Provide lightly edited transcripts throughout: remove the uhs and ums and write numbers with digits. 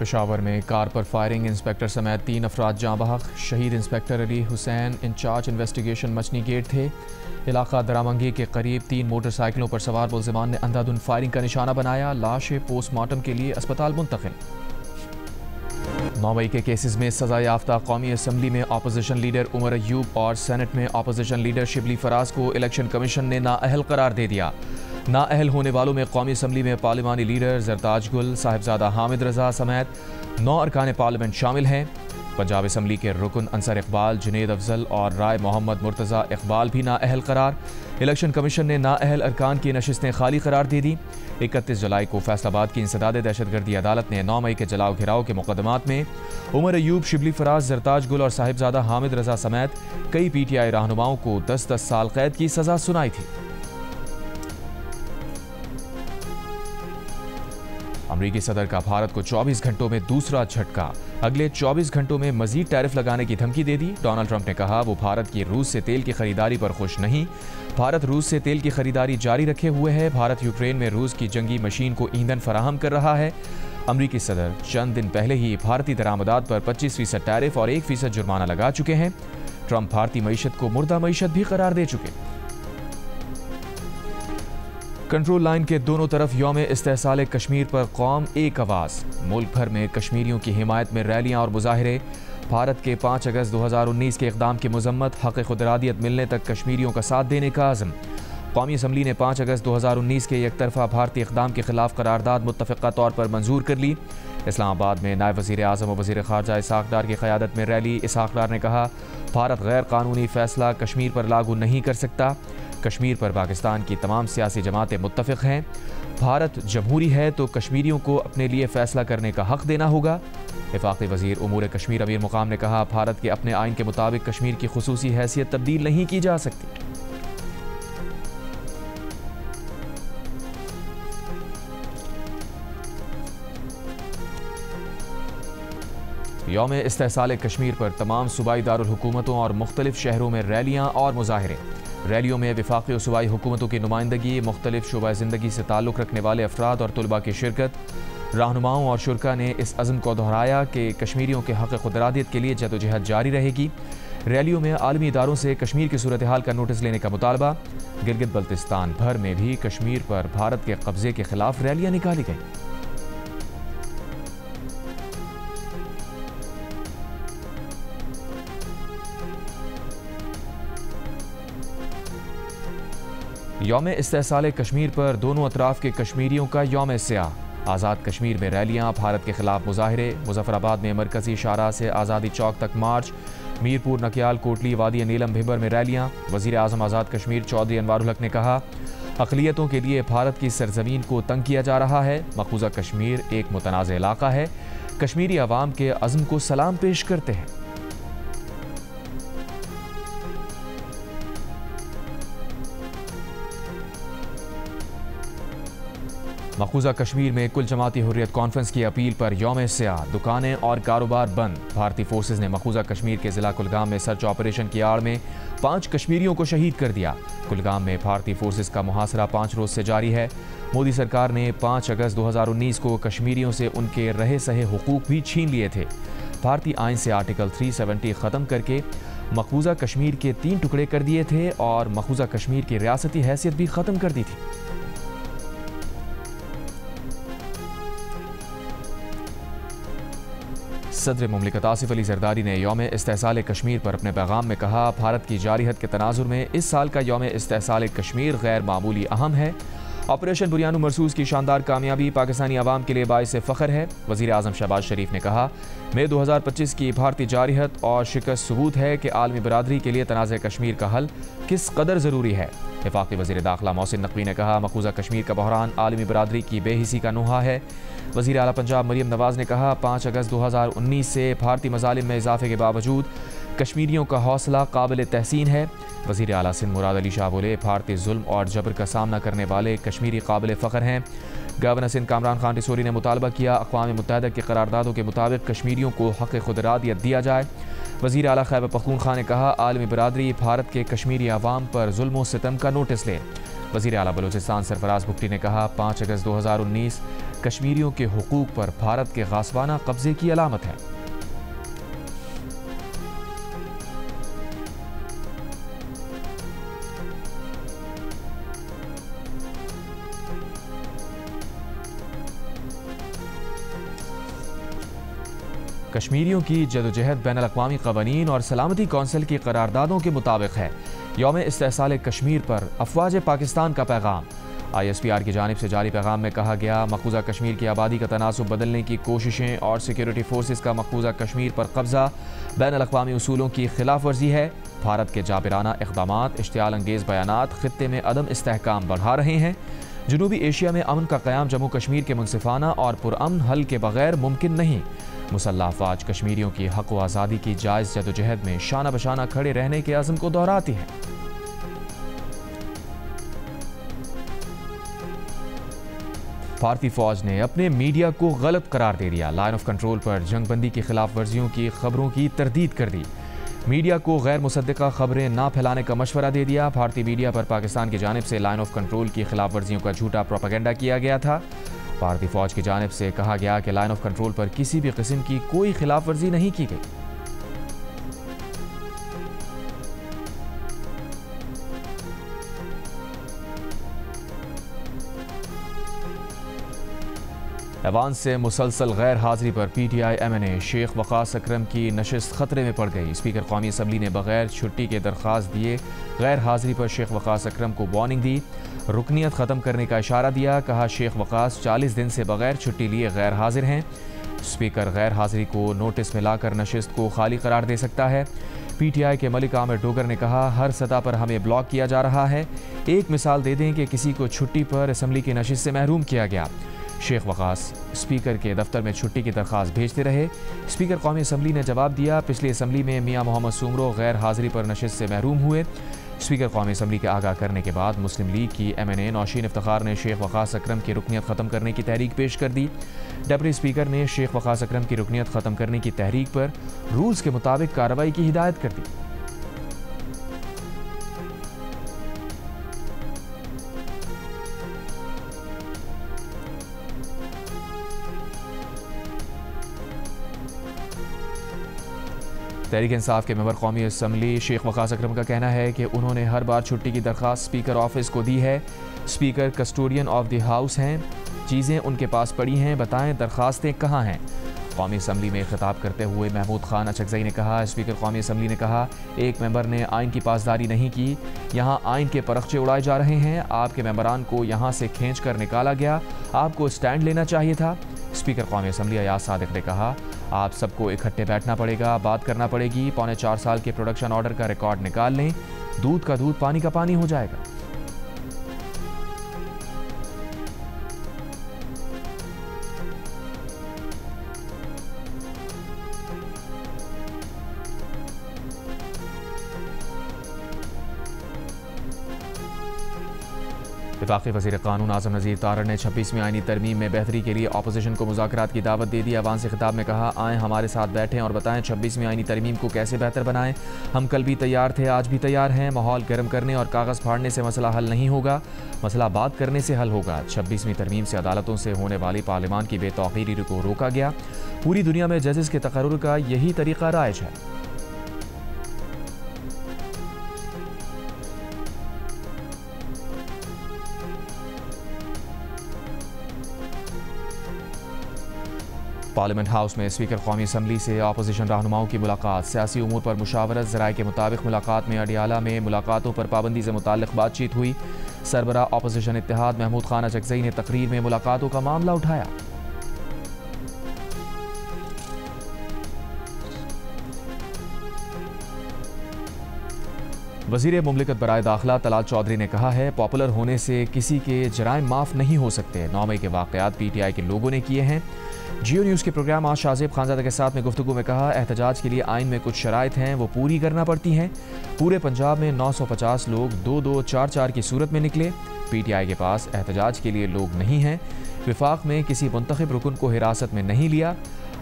पेशावर में कार पर firing, inspector समेत 3 अफराद जाँ बहक। शहीद inspector Ali Hussain incharge investigation Machni gate थे। इलाका दरामंगी के करीब 3 मोटरसाइकिलों पर सवार मुल्जिमान ने अंधाधुंध फायरिंग का निशाना बनाया। लाशें पोस्टमार्टम के लिए अस्पताल मुंतकिल। 9 मई के केसेस में सजा याफ्ता कौमी असम्बली में अपोजिशन लीडर उमर अयूब और सेनेट में अपोजिशन लीडर शिबली फराज को इलेक्शन कमीशन ने नाअहल करार दे दिया। नाअहल होने वालों में कौमी असम्बली में पार्लिमानी लीडर जरताज गुल, साहिबजादा हामिद रजा समेत 9 अरकान पार्लियामेंट शामिल हैं। पंजाब असम्बली के रुकन अंसर इकबाल, जुनेद अफजल और राय मोहम्मद मुर्तज़ा इकबाल भी नाअहल करार। इलेक्शन कमीशन ने नाअहल अरकान की नशिस्तें खाली करार दे दी। 31 जुलाई को फैसलाबाद की इंसदाद दहशतगर्दी अदालत ने 9 मई के जलाओ घिराव के मुकदमात में उमर अयूब, शिबली फराज, जरताज गुल और साहिबजादा हामिद रजा समेत कई PTI रहनुमाओं को 10-10 साल कैद की सजा सुनाई थी। अमरीकी सदर का भारत को 24 घंटों में दूसरा झटका। अगले 24 घंटों में मजीद टैरिफ लगाने की धमकी दे दी। डोनाल्ड ट्रंप ने कहा वो भारत की रूस से तेल की खरीदारी पर खुश नहीं। भारत रूस से तेल की खरीदारी जारी रखे हुए है। भारत यूक्रेन में रूस की जंगी मशीन को ईंधन फराहम कर रहा है। अमरीकी सदर चंद दिन पहले ही भारतीय दरामदात पर 25% टैरिफ और 1% जुर्माना लगा चुके हैं। ट्रंप भारतीय मईशत को मुर्दा मईशत भी करार दे चुके। कंट्रोल लाइन के दोनों तरफ यौम इस्तेहसाल कश्मीर पर कौम एक आवाज़। मुल्क भर में कश्मीरियों की हिमायत में रैलियां और मुजाहरे। भारत के 5 अगस्त 2019 के इक़दाम की मजम्मत। हक़ खुदरादियत मिलने तक कश्मीरियों का साथ देने का आज़म। कौमी असम्बली ने 5 अगस्त 2019 के एक तरफा भारतीय इक़दाम के खिलाफ करारदाद मुत्तफ़िक़ा तौर पर मंजूर कर ली। इस्लामाबाद में नायब वज़ीर आज़म और वज़ीर ख़ारजा इसहाक़ डार की क़यादत में रैली। इसहाक़ डार ने कहा भारत गैर कानूनी फ़ैसला कश्मीर पर लागू नहीं कर सकता। कश्मीर पर पाकिस्तान की तमाम सियासी जमातें मुत्तफ़िक़ हैं। भारत जमहूरी है तो कश्मीरियों को अपने लिए फ़ैसला करने का हक़ देना होगा। वफ़ाक़ी वज़ीर उमूर कश्मीर अमीर मुक़ाम ने कहा भारत के अपने आइन के मुताबिक कश्मीर की ख़ुसूसी हैसियत तब्दील नहीं की जा सकती। यौम इस्तेहसाल कश्मीर पर तमाम सूबाई दारुल हुकूमतों और मुख्तलिफ शहरों में रैलियाँ और मुजाहरे। रैलियों में वफाकी और सूबाई हुकूमतों की नुमाइंदगी, मुख्तलिफ शुबा ज़िंदगी से ताल्लुक़ रखने वाले अफराद और तुलबा की शिरकत। रहनुमाओं और शुरका ने इस अज़्म को दोहराया कि कश्मीरियों के हक़ खुदरादियत के लिए जदोजहद जारी रहेगी। रैलियों में आलमी इदारों से कश्मीर की सूरत हाल का नोटिस लेने का मुतालबा। गिलगित बल्तिस्तान भर में भी कश्मीर पर भारत के कब्जे के खिलाफ रैलियाँ निकाली गईं। यौम इस्तेहसाल कश्मीर पर दोनों अतराफ के कश्मीरियों का यौम स्याह। आज़ाद कश्मीर में रैलियाँ, भारत के खिलाफ मुजाहरे। मुजफ्फराबाद में मरकजी शाहराह से आज़ादी चौक तक मार्च। मीरपुर, नकियाल, कोटली, वादी नीलम, भिंबर में रैलियाँ। वज़ीर आज़म आज़ाद कश्मीर चौधरी अनवारुल हक ने कहा अक़लियतों के लिए भारत की सरज़मीन को तंग किया जा रहा है। मक़बूज़ा कश्मीर एक मुतनाज़ इलाका है। कश्मीरी अवाम के अज़्म को सलाम पेश करते हैं। मक़बूज़ा कश्मीर में कुल जमाती हुर्रियत कॉन्फ्रेंस की अपील पर यौम स्याह। दुकानें और कारोबार बंद। भारतीय फोर्सेज ने मक़बूज़ा कश्मीर के ज़िला कुलगाम में सर्च ऑपरेशन की आड़ में 5 कश्मीरियों को शहीद कर दिया। कुलगाम में भारतीय फोर्सेज का मुहासरा 5 रोज़ से जारी है। मोदी सरकार ने 5 अगस्त 2019 को कश्मीरियों से उनके रहे सहे हुकूक भी छीन लिए थे। भारतीय आइन से आर्टिकल 370 ख़त्म करके मक़बूज़ा कश्मीर के 3 टुकड़े कर दिए थे और मक़बूज़ा कश्मीर की रियासती हैसियत भी ख़त्म कर दी थी। सदर मुमलिकत आसिफ अली जरदारी ने यौम इस्तेहसाल कश्मीर पर अपने पैगाम में कहा भारत की जारिहत के तनाजुर में इस साल का यौम इस्तेहसाल कश्मीर गैर मामूली अहम है। ऑपरेशन बुरियान मरसूस की शानदार कामयाबी पाकिस्तानी अवाम के लिए बाइस फ़ख्र है। वज़ीर आज़म शहबाज शरीफ ने कहा मई 2025 की भारतीय जारिहत और शिकस्त सबूत है कि आलमी बरादरी के लिए तनाज़ कश्मीर का हल किस कदर ज़रूरी है। वफ़ाक़ी वज़ीर दाखिला मोहसिन नकवी ने कहा मक़बूज़ा कश्मीर का बहरान आलमी बरादरी की बेहिसी का नुहा है। वज़ीर आला पंजाब मरियम नवाज़ ने कहा 5 अगस्त 2019 से भारतीय मज़ालिम में इजाफे के बावजूद कश्मीरियों का हौसला काबिल तहसीन है। वज़ीर आला सिंध मुराद अली शाह बोले भारतीय जुल्म और जबर का सामना करने वाले कश्मीरी काबिल फ़ख्र हैं। गवर्नर सिंध कामरान खान रिसोरी ने मुतालबा किया अक़वाम मुत्तहिदा की करारदादों के मुताबिक कश्मीरियों को हक़ खुदरादियत दिया जाए। वज़ीर आला खैबर पख्तूनख्वा ने कहा आलमी बरादरी भारत के कश्मीरी अवाम पर जुल्म व सितम का नोटिस ले। वज़ीर आला बलूचिस्तान सरफराज भुट्टी ने कहा, 5 अगस्त 2019 कश्मीरियों के हुकूक पर भारत के गासबाना कब्जे की अलामत है। कश्मीरियों की जदोजहद बैनुल-अक़वामी क़वानीन और सलामती कौंसिल की करारदादों के मुताबिक है। यौम इस्तेहसाल कश्मीर पर अफ़वाज पाकिस्तान का पैगाम। ISPR की जानिब से जारी पैगाम में कहा गया, मक़बूज़ा कश्मीर की आबादी का तनासुब बदलने की कोशिशें और सिक्योरिटी फोर्सेस का मक़बूज़ा कश्मीर पर कब्ज़ा बैनुल-अक़वामी उसूलों की खिलाफ वर्जी है। भारत के जाबिराना इक़दामात, इश्तियाल अंगेज़ बयानात ख़ित्ते में अदम इस्तेहकाम बढ़ा रहे हैं। जनूबी एशिया में अमन का क़याम जम्मू कश्मीर के मुनसिफ़ाना और पुरअमन हल के बगैर मुमकिन नहीं। मुसल्लह अफ़वाज कश्मीरियों की हक़ व आज़ादी की जायज़ जदोजहद में शाना बशाना खड़े रहने के अज़्म को दोहराती है। भारतीय फ़ौज ने अपने मीडिया को गलत करार दे दिया। लाइन ऑफ कंट्रोल पर जंगबंदी की खिलाफ वर्जियों की खबरों की तरदीद कर दी। मीडिया को गैर मुसद्दिक़ा खबरें ना फैलाने का मशवरा दे दिया। भारतीय मीडिया पर पाकिस्तान की जानिब से लाइन ऑफ कंट्रोल की खिलाफ वर्जियों का झूठा प्रोपेगेंडा किया गया था। भारतीय फ़ौज की जानिब से कहा गया कि लाइन ऑफ कंट्रोल पर किसी भी किस्म की कोई खिलाफ वर्जी नहीं की गई। ऐवान से मुसलसल गैर हाजिरी पर PTI MNA शेख वक़ास अकरम की नशिस्त खतरे में पड़ गई। स्पीकर कौमी असम्बली ने बगैर छुट्टी के दरख्वास्त दिए गैर हाजिरी पर शेख वक़ास अकरम को वार्निंग दी, रुकनीत ख़त्म करने का इशारा दिया। कहा, शेख वक़ास 40 दिन से बगैर छुट्टी लिए गैर हाजिर हैं। स्पीकर गैर हाजिरी को नोटिस में लाकर नशिस्त को खाली करार दे सकता है। PTI के मलिक आमिर डोगर ने कहा, हर सतह पर हमें ब्लॉक किया जा रहा है। एक मिसाल दे दें कि किसी को छुट्टी पर असम्बली की नशिस्त से महरूम किया गया। शेख वक़ास स्पीकर के दफ्तर में छुट्टी की दरख्वास्त भेजते रहे। स्पीकर कौमी असम्बली ने जवाब दिया। पिछली असम्बली में मियाँ मोहम्मद सुमरो गैर हाजिरी पर नशिस्त से महरूम हुए। स्पीकर कौमी असम्बली के आगाह करने के बाद मुस्लिम लीग की MNA नौशीन इफ्तिखार ने शेख वक़ास अकरम की रुकनीत ख़त्म करने की तहरीक पेश कर दी। डिप्टी स्पीकर ने शेख वक़ास अकरम की रुकनीत ख़त्म करने की तहरीक पर रूल्स के मुताबिक कार्रवाई की हिदायत कर दी। तहरीक इंसाफ के मेंबर कौमी असम्बली शेख वक़ास अकरम का कहना है कि उन्होंने हर बार छुट्टी की दरख्वास्त स्पीकर ऑफिस को दी है। Speaker custodian of the house हैं, चीज़ें उनके पास पड़ी हैं, बताएं दरख्वास्तें कहाँ हैं। कौमी असम्बली में खिताब करते हुए महमूद खान अचकज़ई ने कहा, स्पीकर कौमी असम्बली ने कहा, एक मेंबर ने आइन की पासदारी नहीं की, यहाँ आइन के परखचे उड़ाए जा रहे हैं। आपके मेंबरान को यहाँ से खींच कर निकाला गया, आपको स्टैंड लेना चाहिए था। स्पीकर कौमी असम्बली अयाज सादिक ने कहा, आप सबको इकट्ठे बैठना पड़ेगा, बात करना पड़ेगी। 4.25 साल के प्रोडक्शन ऑर्डर का रिकॉर्ड निकाल लें, दूध का दूध पानी का पानी हो जाएगा। वफाकी वज़ीर क़ानून आज़म नज़ीर तारड़ ने 26वीं आईनी तरमीम में बेहतरी के लिए अपोजिशन को मुज़ाकरात की दावत दे दी। अवाम से खिताब में कहा, आएँ हमारे साथ बैठें और बताएं 26वीं आईनी तरमीम को कैसे बेहतर बनाएं। हम कल भी तैयार थे, आज भी तैयार हैं। माहौल गर्म करने और कागज़ फाड़ने से मसला हल नहीं होगा, मसला बात करने से हल होगा। 26वीं तरमीम से अदालतों से होने वाली पार्लियामान की बेतौकीरी को रोका गया। पूरी दुनिया में जजेस के तकर्रुर का यही तरीका राइज है। पार्लियामेंट हाउस में स्पीकर कौमी असम्बली से अपोजिशन रहनुमाओं की मुलाकात। सियासी उमूर पर मुशावरत। ज़राए के मुताबिक मुलाकात में अडियाला में मुलाकातों पर पाबंदी से मुताल्लिक़ बातचीत हुई। सरबरा अपोजिशन इत्तेहाद महमूद खान अचकज़ई ने तकरीर में मुलाकातों का मामला उठाया। वज़ीर मुमलिकत बराए दाखिला तलाल चौधरी ने कहा है, पॉपुलर होने से किसी के जराइम माफ़ नहीं हो सकते। 9 मई के वाक़यात PTI के लोगों ने किए हैं। जियो न्यूज़ के प्रोग्राम आज शाहजेब खानज़ादा के साथ में गुफ्तगू में कहा, एहतजाज के लिए आइन में कुछ शराइत हैं, वो पूरी करना पड़ती हैं। पूरे पंजाब में 950 लोग 2-2, 4-4 की सूरत में निकले। PTI के पास एहतजाज के लिए लोग नहीं हैं। विफाक में किसी मुंतखब रुकन को हिरासत में नहीं लिया।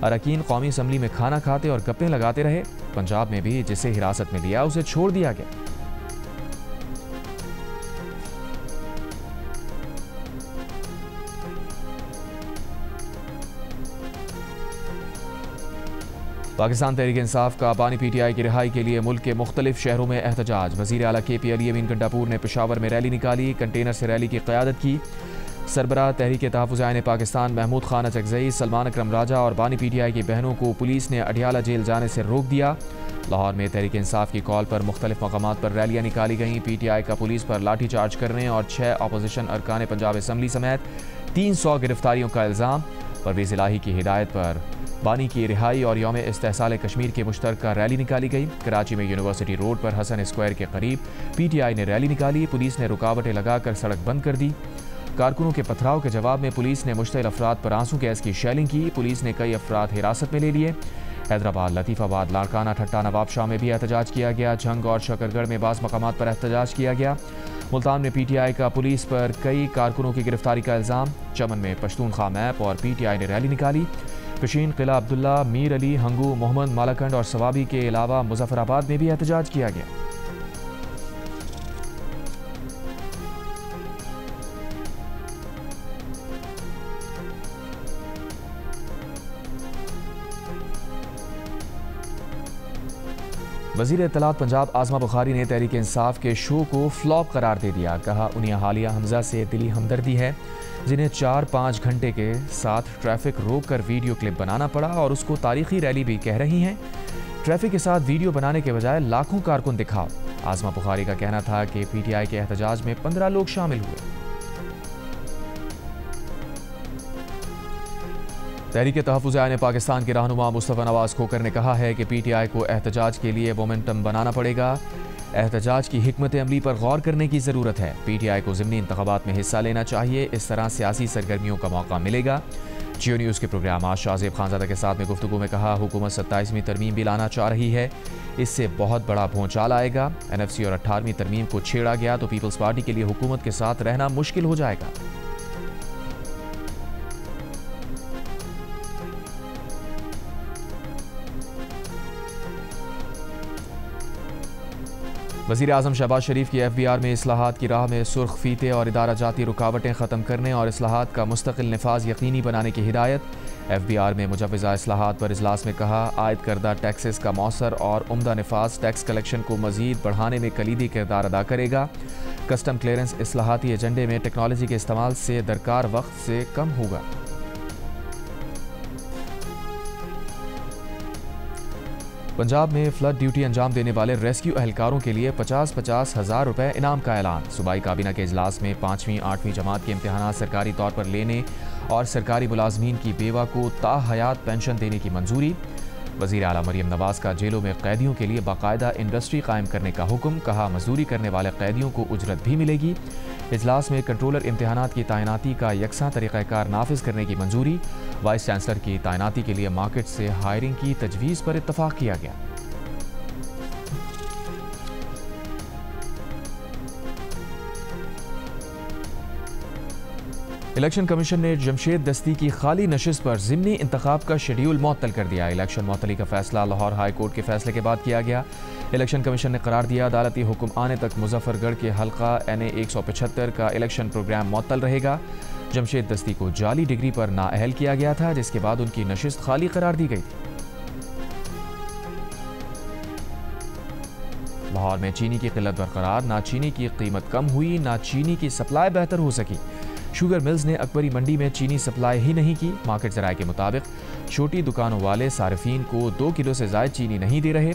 अरकान कौमी असम्बली में खाना खाते और गप्पें लगाते रहे। पंजाब में भी जिसे हिरासत में लिया उसे छोड़ दिया गया। पाकिस्तान तहरीक इंसाफ का बानी PTI की रिहाई के लिए मुल्क के मुख्तलिफ शहरों में एहतजाज। वज़ीर आला KP अली अमीन गंडापुर ने पेशावर में रैली निकाली, कंटेनर से रैली की क़यादत की। सरबराह तहरीक तहफ़्फ़ुज़ आईन पाकिस्तान महमूद खान अचकज़ई, सलमान अकरम राजा और बानी PTI की बहनों को पुलिस ने अडियाला जेल जाने से रोक दिया। लाहौर में तहरीक इंसाफ की कॉल पर मुख्तलिफ मकामात पर रैलियाँ निकाली गईं। PTI का पुलिस पर लाठी चार्ज करने और 6 अपोजिशन अरकान पंजाब असम्बली समेत 300 गिरफ्तारियों का इल्ज़ाम। परवेज़ इलाही की हिदायत पर बानी की रिहाई और यौम इस्तेहसाल कश्मीर की मुश्तरका रैली निकाली गई। कराची में यूनिवर्सिटी रोड पर हसन स्क्वायर के करीब PTI ने रैली निकाली। पुलिस ने रुकावटें लगाकर सड़क बंद कर दी। कारकुनों के पथराव के जवाब में पुलिस ने मुश्तइल अफराद पर आंसू गैस की शेलिंग की। पुलिस ने कई अफराद हिरासत में ले लिए। हैदराबाद, लतीफ़ाबाद, लाड़काना, ठट्टा, नवाबशाह में भी एहतजाज किया गया। झंग और शकरगढ़ में बाज़ मकामात पर एहतजाज किया गया। मुल्तान में PTI का पुलिस पर कई कारकुनों की गिरफ्तारी का इल्ज़ाम। चमन में पश्तूनख्वा मैप और PTI ने रैली निकाली। पेशीन, किला अब्दुल्ला, मीर अली, हंगू, मोहम्मद, मालाकंड और सवाबी के अलावा मुजफ्फराबाद में भी एहतजाज किया गया। वज़ीर इत्तलात पंजाब आज़मा बुखारी ने तहरीक इंसाफ के शो को फ्लॉप करार दे दिया। कहा, उन्हें हालिया हमजा से दिली हमदर्दी है, जिन्हें 4-5 घंटे के साथ ट्रैफिक रोक कर वीडियो क्लिप बनाना पड़ा और उसको तारीखी रैली भी कह रही हैं। ट्रैफिक के साथ वीडियो बनाने के बजाय लाखों कारकुन दिखाओ। आज़मा बुखारी का कहना था कि PTI के एहतजाज में 15 लोग शामिल हुए। तहरीक तहफ़्फ़ुज़ आईन पाकिस्तान के रहनुमा मुस्तफ़ा नवाज़ खोकर ने कहा है कि PTI को एहतजाज के लिए मोमेंटम बनाना पड़ेगा। एहतजाज की हिकमत अमली पर गौर करने की ज़रूरत है। PTI को ज़िमनी इंतख़ाबात में हिस्सा लेना चाहिए, इस तरह सियासी सरगर्मियों का मौका मिलेगा। जियो न्यूज़ के प्रोग्राम आज शाहज़ेब खानज़ादा के साथ में गुफ्तगू में कहा, हुकूमत 27वीं तरमीम भी लाना चाह रही है, इससे बहुत बड़ा भूचाल आएगा। NFC और 18वीं तरमीम को छेड़ा गया तो पीपल्स पार्टी के लिए हुकूमत के साथ रहना मुश्किल हो जाएगा। वज़ीर आज़म शहबाज शरीफ की FBR में इस्लाहात की राह में सुर्ख फीते और इदारा जाती रुकावटें ख़त्म करने और इस्लाहात का मुस्तकिल नफाज यकीनी बनाने की हिदायत। FBR में मुजव्वज़ा इस्लाहात पर इजलास में कहा, आयद करदा टैक्सेस का मौसर और उम्दा नफाज टैक्स कलेक्शन को मज़ीद बढ़ाने में कलीदी किरदार अदा करेगा। कस्टम क्लियरेंस इस्लाहाती एजेंडे में टेक्नोलॉजी के इस्तेमाल से दरकार वक्त से कम होगा। पंजाब में फ्लड ड्यूटी अंजाम देने वाले रेस्क्यू एहलकारों के लिए 50-50 हज़ार रुपये इनाम का ऐलान। सूबाई काबीना के इजलास में 5वीं 8वीं जमात के इम्तहानात सरकारी तौर पर लेने और सरकारी मुलाजमीन की बेवा को ताहयात पेंशन देने की मंजूरी। वज़ीर आला मरियम नवाज़ का जेलों में कैदियों के लिए बाकायदा इंडस्ट्री कायम करने का हुक्म। कहा, मजदूरी करने वाले कैदियों को उजरत भी मिलेगी। इजलास में कंट्रोलर इम्तहानात की तैनाती का यकसा तरीक़ाकार नाफिज करने की मंजूरी। वाइस चांसलर की तैनाती के लिए मार्केट से हायरिंग की तजवीज़ पर इत्तफाक किया गया। इलेक्शन कमीशन ने जमशेद दस्ती की खाली नशिस्त पर ज़िमनी इंतखाब का शेड्यूल मुअत्तल कर दिया। इलेक्शन मुअत्तली का फैसला लाहौर हाई कोर्ट के फैसले के बाद किया गया। इलेक्शन कमीशन ने करार दिया, अदालती हुक्म आने तक मुजफ्फरगढ़ के हल्का NA 175 का इलेक्शन प्रोग्राम मुअत्तल रहेगा। जमशेद दस्ती को जाली डिग्री पर नाअहल किया गया था, जिसके बाद उनकी नशिस्त खाली करार दी गई थी। लाहौर में चीनी की किल्लत बरकरार, ना चीनी की कीमत कम हुई, ना चीनी की सप्लाई बेहतर हो सकी। शुगर मिल्स ने अकबरी मंडी में चीनी सप्लाई ही नहीं की। मार्केट ज़राए के मुताबिक छोटी दुकानों वाले सारिफीन को 2 किलो से ज़ायद चीनी नहीं दे रहे।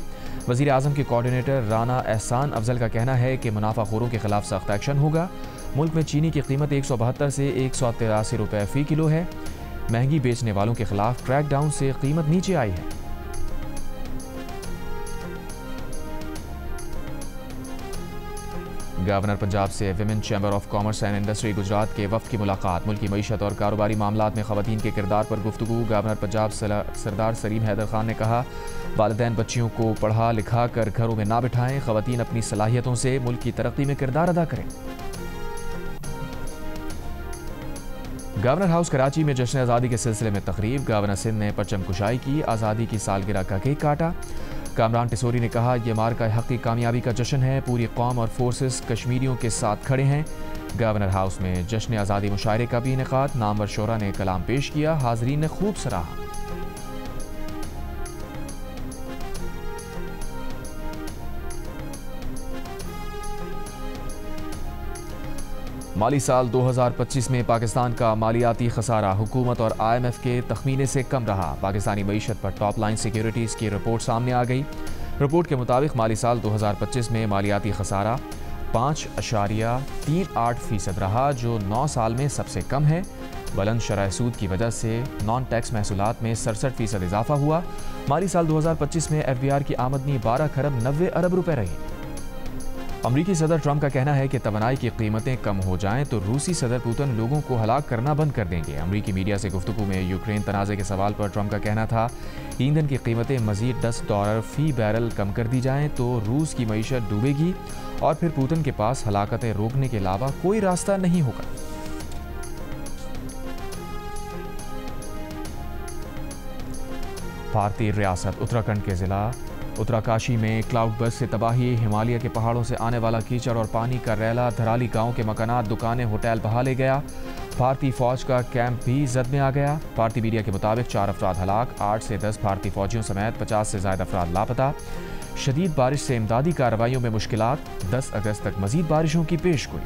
वज़ीर आज़म के कोऑर्डिनेटर राना एहसान अफजल का कहना है कि मुनाफाखोरों के खिलाफ सख्त एक्शन होगा। मुल्क में चीनी की कीमत 172 से 183 रुपये फ़ी किलो है। महंगी बेचने वालों के खिलाफ क्रैकडाउन से कीमत नीचे आई है। गवर्नर पंजाब से women chamber of commerce and industry Gujarat के वफ्द की मुलाकात। मुल्की मईशत और कारोबारी मामलात में ख़वातीन के किरदार पर गुफ्तगू। गवर्नर पंजाब सरदार सलीम हैदर खान ने कहा, वालिदैन बच्चियों को पढ़ा लिखा कर घरों में ना बिठाएं, ख़वातीन अपनी सलाहियतों से मुल्क की तरक्की में किरदार अदा करें। गवर्नर हाउस कराची में जश्न आज़ादी के सिलसिले में तकरीब। गवर्नर सिंध ने परचम कुशाई की, आज़ादी की सालगिरह का केक काटा। कामरान टिसोरी ने कहा, यह मार्का हक़ी कामयाबी का जश्न है, पूरी कौम और फोर्सेस कश्मीरियों के साथ खड़े हैं। गवर्नर हाउस में जश्न आज़ादी मुशायरे का भी इनेकाद। नामवर शोरा ने कलाम पेश किया, हाज़रीन ने खूब सराहा। माली साल 2025 में पाकिस्तान का मालियाती खसारा हुकूमत और IMF के तखमीने से कम रहा। पाकिस्तानी मईशत पर टॉप लाइन सिक्योरिटीज़ की रिपोर्ट सामने आ गई। रिपोर्ट के मुताबिक माली साल 2025 में मालियाती खसारा 5.38% रहा, जो 9 साल में सबसे कम है। बुलंद शरह सूद की वजह से नॉन टैक्स महसूलात में 67% इजाफा हुआ। माली साल 2025 में FBR की आमदनी 12 खरब 90 अरब रुपए रही। अमरीकी सदर ट्रंप का कहना है कि तवानाई की कीमतें कम हो जाएं तो रूसी सदर पुतिन लोगों को हलाक करना बंद कर देंगे। अमरीकी मीडिया से गुफ्तगू में यूक्रेन तनाज़े के सवाल पर ट्रंप का कहना था, ईंधन की कीमतें मजीद $10 फी बैरल कम कर दी जाएं तो रूस की मईशत डूबेगी और फिर पुतिन के पास हलाकतें रोकने के अलावा कोई रास्ता नहीं होगा। भारतीय रियासत उत्तराखंड के ज़िला उत्तराकाशी में क्लाउड बर्स्ट से तबाही, हिमालय के पहाड़ों से आने वाला कीचड़ और पानी का रैला धराली गांव के मकानात, दुकानें, होटल बहा ले गया। भारतीय फौज का कैंप भी जद में आ गया। भारतीय मीडिया के मुताबिक 4 अफराद हलाक, 8 से 10 भारतीय फौजियों समेत 50 से ज़्यादा अफराद लापता। शदीद बारिश से इमदादी कार्रवाइयों में मुश्किलात, 10 अगस्त तक मजीद बारिशों की पेशगोई।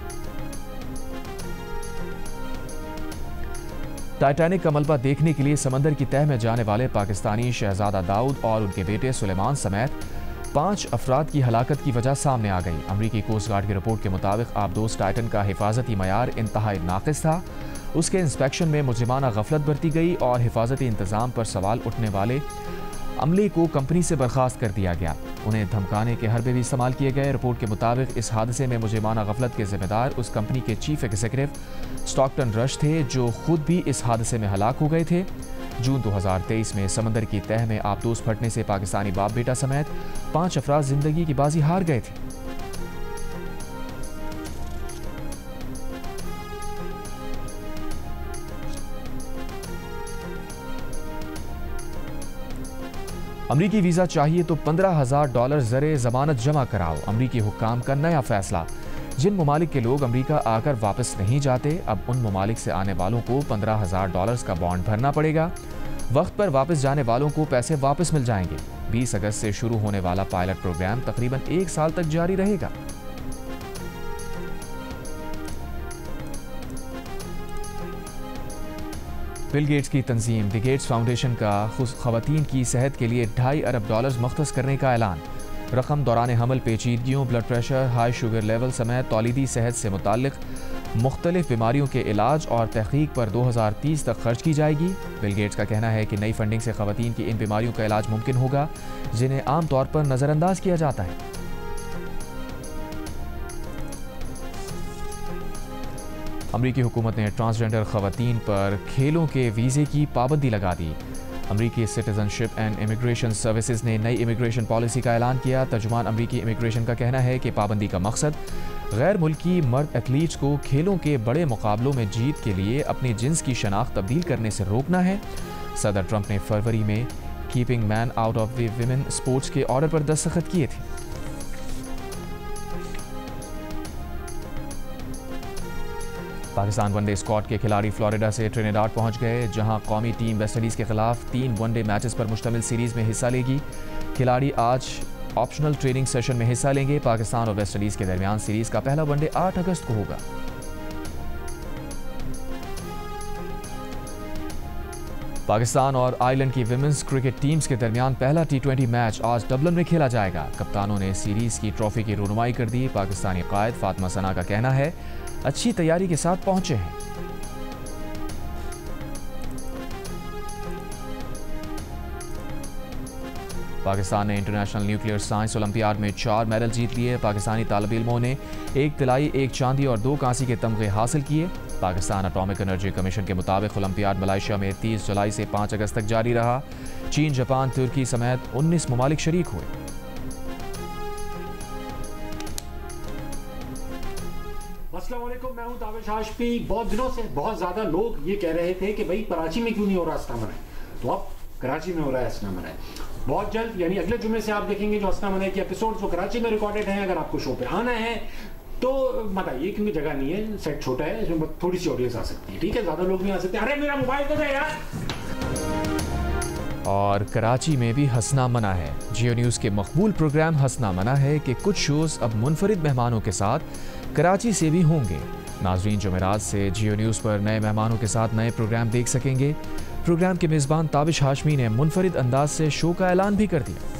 टाइटैनिक का मलबा देखने के लिए समंदर की तह में जाने वाले पाकिस्तानी शहजादा दाऊद और उनके बेटे सुलेमान समेत 5 अफराद की हलाकत की वजह सामने आ गई। अमरीकी कोस्ट गार्ड की रिपोर्ट के मुताबिक आबदोज टाइटन का हिफाजती मयार इंतहाई नाक़िस था। उसके इंस्पेक्शन में मुजरिमाना गफलत बरती गई और हिफाजती इंतज़ाम पर सवाल उठने वाले अमले को कंपनी से बर्खास्त कर दिया गया। उन्हें धमकाने के हरबे भी इस्तेमाल किए गए। रिपोर्ट के मुताबिक इस हादसे में मुजरिमाना गफलत के जिम्मेदार उस कंपनी के चीफ एग्जीक्यूटिव स्टॉकटन रश थे, जो खुद भी इस हादसे में हलाक हो गए थे। जून 2023 में समंदर की तह में आबदोज फटने से पाकिस्तानी बाप बेटा समेत 5 अफराद जिंदगी की बाजी हार गए थे। अमरीकी वीज़ा चाहिए तो $15,000 ज़रे ज़मानत जमा कराओ। अमरीकी हुक्काम का नया फैसला। जिन ममालिक के लोग अमरीका आकर वापस नहीं जाते, अब उन ममालिक से आने वालों को $15,000 का बॉन्ड भरना पड़ेगा। वक्त पर वापस जाने वालों को पैसे वापस मिल जाएंगे। 20 अगस्त से शुरू होने वाला पायलट प्रोग्राम तकरीबन 1 साल तक जारी रहेगा। बिल गेट्स की तंजीम द गेट्स फाउंडेशन का ख़वातीन की सेहत के लिए $2.5 अरब मख्तस करने का ऐलान। रकम दौरान हमल पेचीदगियों, blood pressure, high sugar level समेत तौलीदी सेहत से मुताल्लिक मुख्तलिफ बीमारियों के इलाज और तहकीक पर 2030 तक खर्च की जाएगी। बिल गेट्स का कहना है कि नई फंडिंग से ख़वातीन की इन बीमारियों का इलाज मुमकिन होगा जिन्हें आम तौर पर नज़रअंदाज किया जाता है। अमरीकी हुकूमत ने ट्रांसजेंडर ख़वातीन पर खेलों के वीज़े की पाबंदी लगा दी। अमरीकी सिटीजनशिप एंड इमिग्रेशन सर्विसेज ने नई इमिग्रेशन पॉलिसी का ऐलान किया। तर्जुमान अमरीकी इमिग्रेशन का कहना है कि पाबंदी का मकसद गैर मुल्की मर्द एथलीट्स को खेलों के बड़े मुकाबलों में जीत के लिए अपनी जिन्स की शनाख्त तब्दील करने से रोकना है। सदर ट्रंप ने फरवरी में keeping man out of the women sports के ऑर्डर पर दस्तखत किए थे। पाकिस्तान वनडे स्क्वाड के खिलाड़ी फ्लोरिडा से ट्रिनिडाड पहुंच गए, जहां कौमी टीम वेस्टइंडीज़ के खिलाफ 3 वनडे मैचेस पर मुश्तमिल सीरीज़ में हिस्सा लेगी। खिलाड़ी आज ऑप्शनल ट्रेनिंग सेशन में हिस्सा लेंगे। पाकिस्तान और वेस्टइंडीज़ के दरमियान सीरीज़ का पहला वनडे 8 अगस्त को होगा। पाकिस्तान और आयरलैंड की विमेंस क्रिकेट टीम्स के दरमियान पहला T20 मैच आज डबलिन में खेला जाएगा। कप्तानों ने सीरीज़ की ट्रॉफी की रुनुमाई कर दी। पाकिस्तानी कायद फातिमा सना का कहना है अच्छी तैयारी के साथ पहुंचे हैं। पाकिस्तान ने इंटरनेशनल न्यूक्लियर साइंस ओलंपियाड में 4 मेडल जीत लिए। पाकिस्तानी तालिब इल्मों ने 1 तिलाई, 1 चांदी और 2 कांसी के तमगे हासिल किए। पाकिस्तान एटॉमिक एनर्जी कमीशन के मुताबिक ओलंपियाड मलेशिया में 30 जुलाई से 5 अगस्त तक जारी रहा। चीन, जापान, तुर्की समेत 19 ममालिक शरीक हुए। अस्सलाम वालेकुम, मैं हूं ताबिश हाशमी। बहुत दिनों से बहुत ज़्यादा लोग ये कह रहे थे कि भाई कराची में क्यों नहीं हो रहा हसना मनाए, तो अब कराची में हो रहा है हसना मनाए। बहुत जल्द यानी अगले जुमे से आप देखेंगे जो हसना मनाए के एपिसोड्स वो कराची में रिकॉर्डेड हैं। अगर आपको शो पे आना है तो मत आइए, क्योंकि जगह नहीं है, सेट छोटा है, इसमें थोड़ी सी ऑडियंस आ सकती है। ठीक है, ज़्यादा लोग नहीं आ सकते। अरे मेरा मोबाइल तो दे यार। और कराची में भी हंसना मना है। जियो न्यूज़ के मकबूल प्रोग्राम हंसना मना है कि कुछ शोज़ अब मुनफरिद मेहमानों के साथ कराची से भी होंगे। नाजरीन जुमेरात से जियो न्यूज़ पर नए मेहमानों के साथ नए प्रोग्राम देख सकेंगे। प्रोग्राम के मेज़बान ताबिश हाशमी ने मुनफरिद अंदाज से शो का ऐलान भी कर दिया।